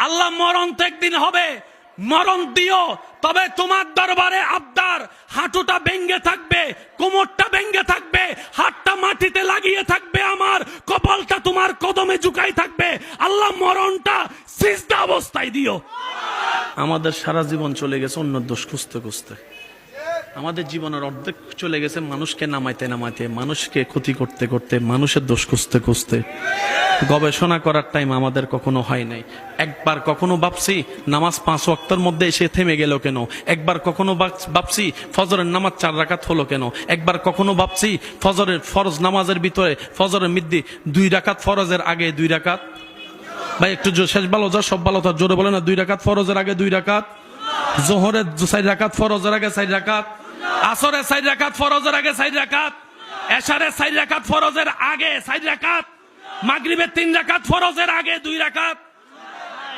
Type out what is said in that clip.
আল্লাহ মরণ তো একদিন হবে, মরণ দিও, তবে তোমার দরবারে আবদার, হাঁটুটা ভেঙ্গে থাকবে, কোমরটা ভেঙ্গে থাকবে, হাতটা মাটিতে লাগিয়ে থাকবে, আমার কপালটা তোমার কদমে ঝুঁকাই থাকবে। আল্লাহ মরণটা সিজদা অবস্থায় দিও। আমাদের সারা জীবন চলে গেছে অন্য দোষ খুঁজতে খুঁজতে। আমাদের জীবনের অর্ধেক চলে গেছে মানুষকে নামাইতে নামাইতে, মানুষকে ক্ষতি করতে করতে, মানুষের দোষ খুঁজতে খুঁজতে। গবেষণা করার টাইম আমাদের কখনো হয় নাই। একবার কখনো ভাবছি নামাজ 5 ওয়াক্তের মধ্যে এসে থেমে গেল কেন? একবার কখনো ভাবছি ফজরের নামাজ 4 রাকাত হলো কেন? একবার কখনো ভাবছি ফজরের ফরজ নামাজের ভিতরে ফজরের মধ্যে 2 রাকাত ফরজের আগে 2 রাকাত, ভাই একটু শেষ ভালো যা সব ভালো তার জোরে বলে না, 2 রাকাত ফরজের আগে 2 রাকাত, জোহরের 4 রাকাত ফরজের আগে 4 রাকাত, আসরের 4 রাকাত ফরজের আগে 4 রাকাত, এশারের 4 রাকাত ফরজের আগে 4 রাকাত, মাগরিবের 3 রাকাত ফরজের আগে 2 রাকাত।